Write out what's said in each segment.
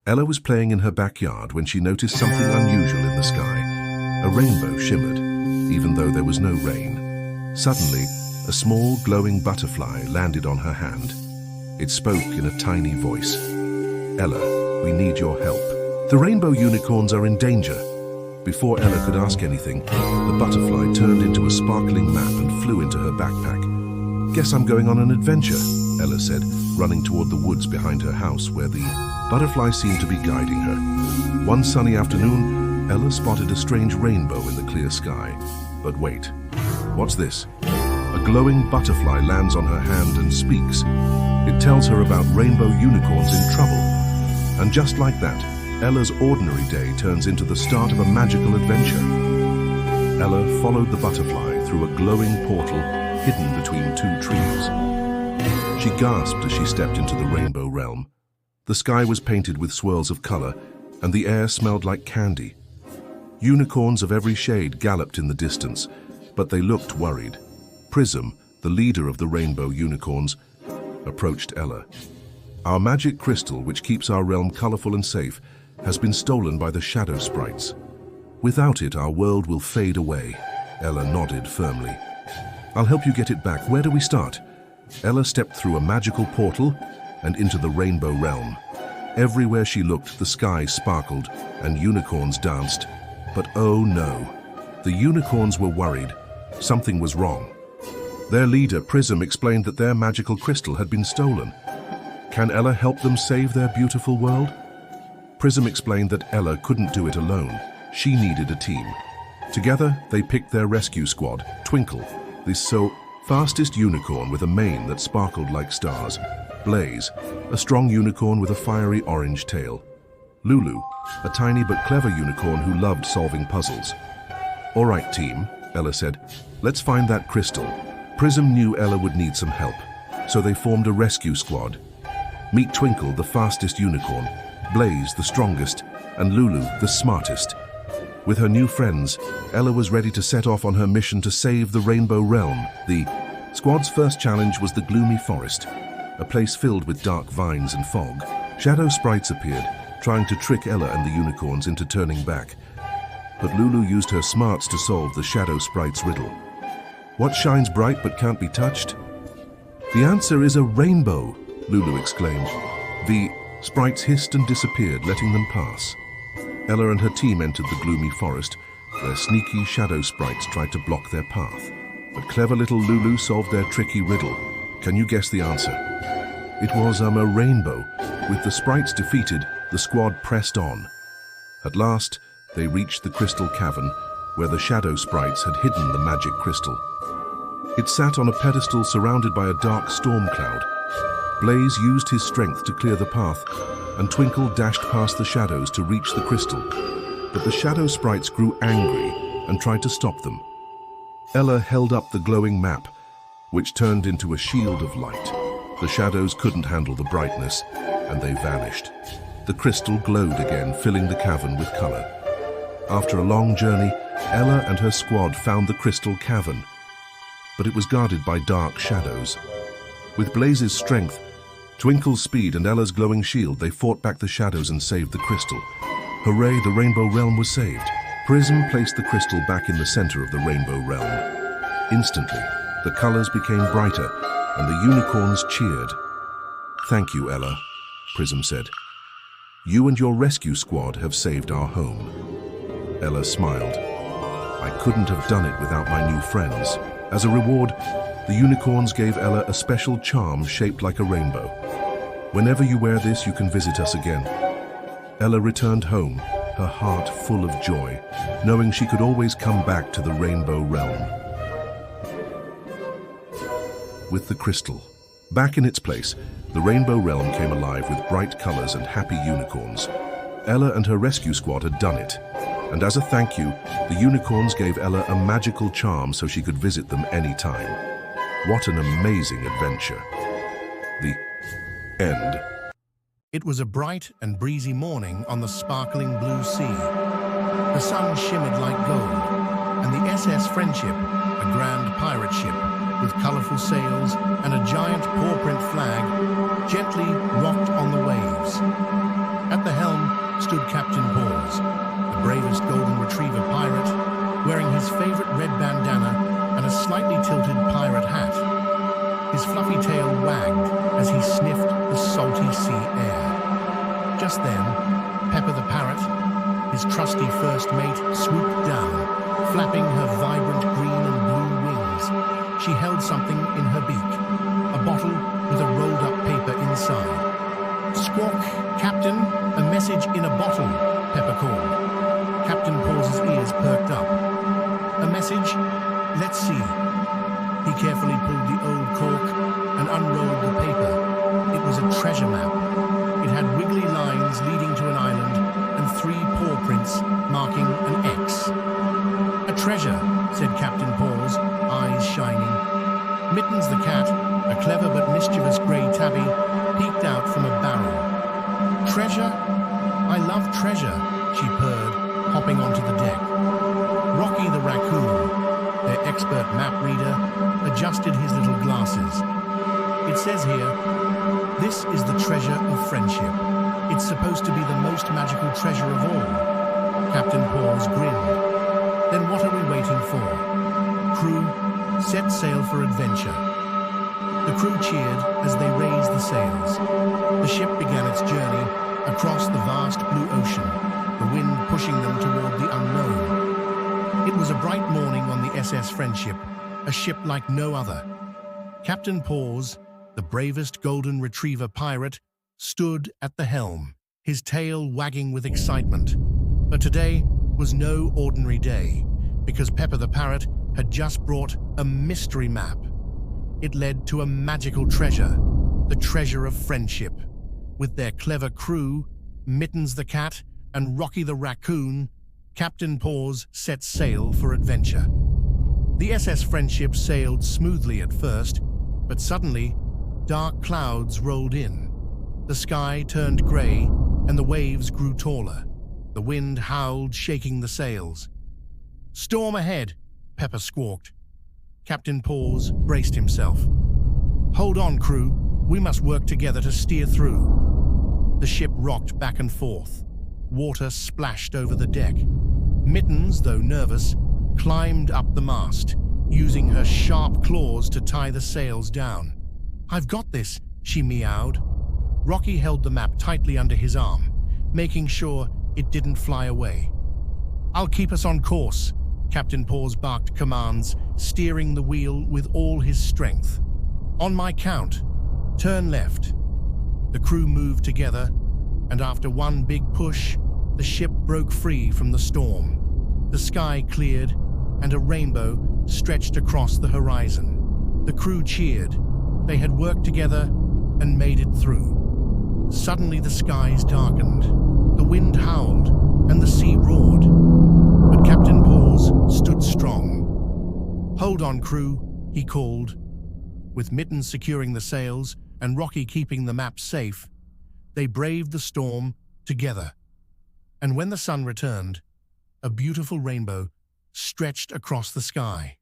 Ella was playing in her backyard when she noticed something unusual in the sky. A rainbow shimmered, even though there was no rain. Suddenly, a small, glowing butterfly landed on her hand. It spoke in a tiny voice. "Ella, we need your help. The rainbow unicorns are in danger." Before Ella could ask anything, the butterfly turned into a sparkling map and flew into her backpack. "Guess I'm going on an adventure," Ella said, running toward the woods behind her house where the butterfly seemed to be guiding her. One sunny afternoon, Ella spotted a strange rainbow in the clear sky. But wait, what's this? A glowing butterfly lands on her hand and speaks. It tells her about rainbow unicorns in trouble. And just like that, Ella's ordinary day turns into the start of a magical adventure. Ella followed the butterfly through a glowing portal hidden between two trees. She gasped as she stepped into the rainbow realm. The sky was painted with swirls of color, and the air smelled like candy. Unicorns of every shade galloped in the distance, but they looked worried. Prism, the leader of the rainbow unicorns, approached Ella. "Our magic crystal, which keeps our realm colorful and safe, has been stolen by the shadow sprites. Without it, our world will fade away." Ella nodded firmly. "I'll help you get it back. Where do we start?" Ella stepped through a magical portal and into the rainbow realm. Everywhere she looked, the sky sparkled and unicorns danced. But oh no, the unicorns were worried. Something was wrong. Their leader, Prism, explained that their magical crystal had been stolen. Can Ella help them save their beautiful world? Prism explained that Ella couldn't do it alone. She needed a team. Together, they picked their rescue squad, Twinkle, the fastest unicorn with a mane that sparkled like stars, Blaze, a strong unicorn with a fiery orange tail, Lulu, a tiny but clever unicorn who loved solving puzzles. "All right, team," Ella said, "let's find that crystal." Prism knew Ella would need some help, so they formed a rescue squad. Meet Twinkle, the fastest unicorn, Blaze, the strongest, and Lulu, the smartest. With her new friends, Ella was ready to set off on her mission to save the Rainbow Realm. The squad's first challenge was the gloomy forest, a place filled with dark vines and fog. Shadow sprites appeared, trying to trick Ella and the unicorns into turning back. But Lulu used her smarts to solve the shadow sprite's riddle. "What shines bright but can't be touched?" "The answer is a rainbow," Lulu exclaimed. The sprites hissed and disappeared, letting them pass. Ella and her team entered the gloomy forest, where sneaky shadow sprites tried to block their path. But clever little Lulu solved their tricky riddle. Can you guess the answer? It was a rainbow. With the sprites defeated, the squad pressed on. At last, they reached the crystal cavern, where the shadow sprites had hidden the magic crystal. It sat on a pedestal surrounded by a dark storm cloud. Blaze used his strength to clear the path, and Twinkle dashed past the shadows to reach the crystal. But the shadow sprites grew angry and tried to stop them. Ella held up the glowing map, which turned into a shield of light. The shadows couldn't handle the brightness, and they vanished. The crystal glowed again, filling the cavern with color. After a long journey, Ella and her squad found the crystal cavern, but it was guarded by dark shadows. With Blaze's strength, Twinkle's speed, and Ella's glowing shield, they fought back the shadows and saved the crystal. Hooray, the Rainbow Realm was saved. Prism placed the crystal back in the center of the Rainbow Realm. Instantly, the colors became brighter, and the unicorns cheered. "Thank you, Ella," Prism said. "You and your rescue squad have saved our home." Ella smiled. "I couldn't have done it without my new friends." As a reward, the unicorns gave Ella a special charm shaped like a rainbow. "Whenever you wear this, you can visit us again." Ella returned home, her heart full of joy, knowing she could always come back to the Rainbow Realm. With the crystal back in its place, the Rainbow Realm came alive with bright colors and happy unicorns. Ella and her rescue squad had done it, and as a thank you, the unicorns gave Ella a magical charm so she could visit them anytime. What an amazing adventure. The end. It was a bright and breezy morning on the sparkling blue sea. The sun shimmered like gold, and the SS Friendship, a grand pirate ship with colorful sails and a giant paw print flag, gently rocked on the waves. At the helm stood Captain Paws, the bravest golden retriever pirate, wearing his favorite red bandana and a slightly tilted pirate hat. His fluffy tail wagged as he sniffed the salty sea air. Just then, Pepper the parrot, his trusty first mate, swooped down, flapping her vibrant green and blue wings. She held something in her beak, a bottle with a rolled-up paper inside. "Squawk, Captain, a message in a bottle," Pepper called. Captain Paws' ears perked up. "A message? Let's see." He carefully pulled the old cork and unrolled the paper. It was a treasure map. It had wiggly lines leading to an island and 3 paw prints marking an X. "A treasure," said Captain Paws, eyes shining. Mittens the cat, a clever but mischievous grey tabby, peeked out from a barrel. "Treasure? I love treasure," she purred, hopping onto the deck. Rocky the raccoon, their expert map reader, adjusted his little glasses. "It says here, this is the treasure of friendship. It's supposed to be the most magical treasure of all." Captain Paws grinned. "Then what are we waiting for? Crew, set sail for adventure." The crew cheered as they raised the sails. The ship began its journey across the vast blue ocean, the wind pushing them toward the unknown. It was a bright morning on the SS Friendship, a ship like no other. Captain Paws, the bravest golden retriever pirate, stood at the helm, his tail wagging with excitement. But today was no ordinary day, because Pepper the parrot had just brought a mystery map. It led to a magical treasure, the treasure of friendship. With their clever crew, Mittens the cat and Rocky the raccoon, Captain Paws set sail for adventure. The SS Friendship sailed smoothly at first, but suddenly, dark clouds rolled in. The sky turned grey, and the waves grew taller. The wind howled, shaking the sails. "Storm ahead," Pepper squawked. Captain Paws braced himself. "Hold on, crew. We must work together to steer through." The ship rocked back and forth. Water splashed over the deck. Mittens, though nervous, climbed up the mast, using her sharp claws to tie the sails down. "I've got this," she meowed. Rocky held the map tightly under his arm, making sure it didn't fly away. "I'll keep us on course," Captain Paws barked commands, steering the wheel with all his strength. "On my count, turn left." The crew moved together, and after one big push, the ship broke free from the storm. The sky cleared, and a rainbow stretched across the horizon. The crew cheered. They had worked together and made it through. Suddenly the skies darkened. The wind howled, and the sea roared. But Captain Paws stood strong. "Hold on, crew," he called. With Mittens securing the sails and Rocky keeping the map safe, they braved the storm together. And when the sun returned, a beautiful rainbow stretched across the sky.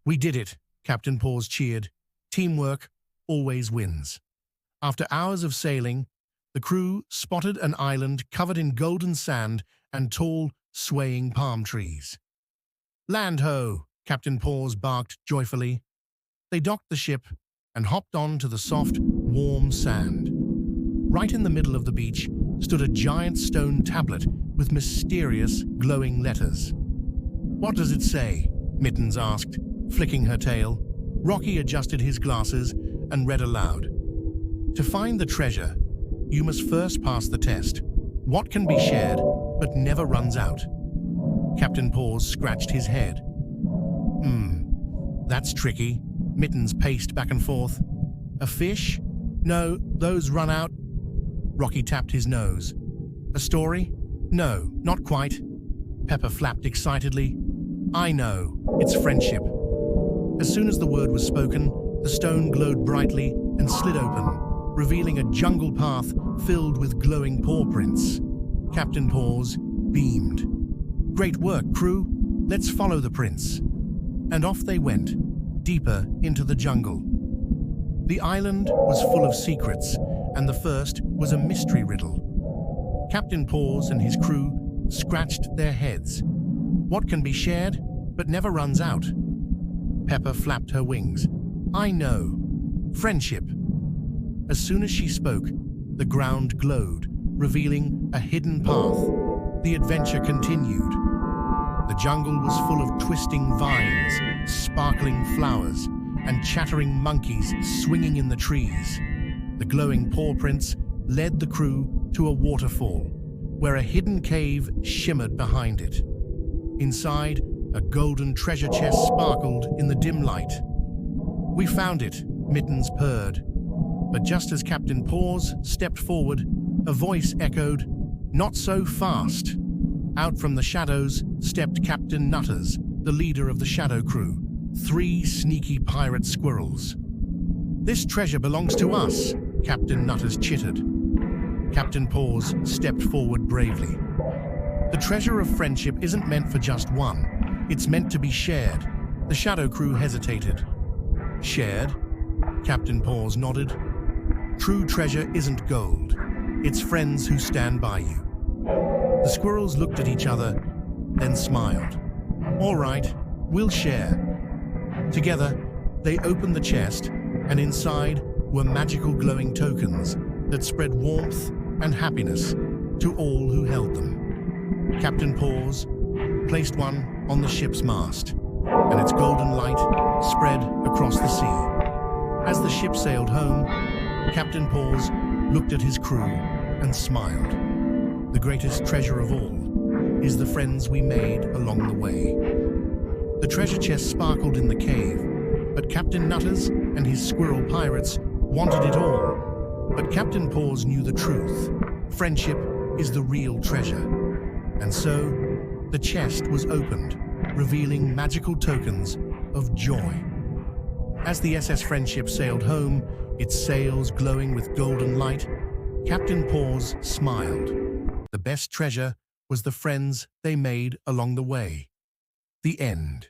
"We did it," Captain Paws cheered. "Teamwork always wins." After hours of sailing, the crew spotted an island covered in golden sand and tall, swaying palm trees. "Land ho!" Captain Paws barked joyfully. They docked the ship and hopped on to the soft, warm sand. Right in the middle of the beach stood a giant stone tablet with mysterious, glowing letters. "What does it say?" Mittens asked, flicking her tail. Rocky adjusted his glasses and read aloud. "To find the treasure, you must first pass the test. What can be shared but never runs out?" Captain Paws scratched his head. That's tricky." Mittens paced back and forth. "A fish? No, those run out." Rocky tapped his nose. "A story? No, not quite." Pepper flapped excitedly. "I know, it's friendship." As soon as the word was spoken, the stone glowed brightly and slid open, revealing a jungle path filled with glowing paw prints. Captain Paws beamed. "Great work, crew. Let's follow the prints." And off they went, deeper into the jungle. The island was full of secrets, and the first was a mystery riddle. Captain Paws and his crew scratched their heads. What can be shared, but never runs out? Pepper flapped her wings. I know. Friendship. As soon as she spoke, the ground glowed, revealing a hidden path. The adventure continued. The jungle was full of twisting vines, sparkling flowers, and chattering monkeys swinging in the trees. The glowing paw prints led the crew to a waterfall, where a hidden cave shimmered behind it. Inside, a golden treasure chest sparkled in the dim light. We found it, Mittens purred. But just as Captain Paws stepped forward, a voice echoed, "Not so fast." Out from the shadows stepped Captain Nutters, the leader of the shadow crew, 3 sneaky pirate squirrels. "This treasure belongs to us," Captain Nutters chittered. Captain Paws stepped forward bravely. "The treasure of friendship isn't meant for just one. It's meant to be shared." The shadow crew hesitated. "Shared?" Captain Paws nodded. "True treasure isn't gold. It's friends who stand by you." The squirrels looked at each other, then smiled. "All right, we'll share." Together, they opened the chest, and inside were magical glowing tokens that spread warmth and happiness to all who held them. Captain Paws placed one on the ship's mast, and its golden light spread across the sea. As the ship sailed home, Captain Paws looked at his crew and smiled. The greatest treasure of all is the friends we made along the way. The treasure chest sparkled in the cave, but Captain Nutters and his squirrel pirates wanted it all. But Captain Paws knew the truth. Friendship is the real treasure. And so, the chest was opened, revealing magical tokens of joy. As the SS Friendship sailed home, its sails glowing with golden light, Captain Paws smiled. The best treasure was the friends they made along the way. The end.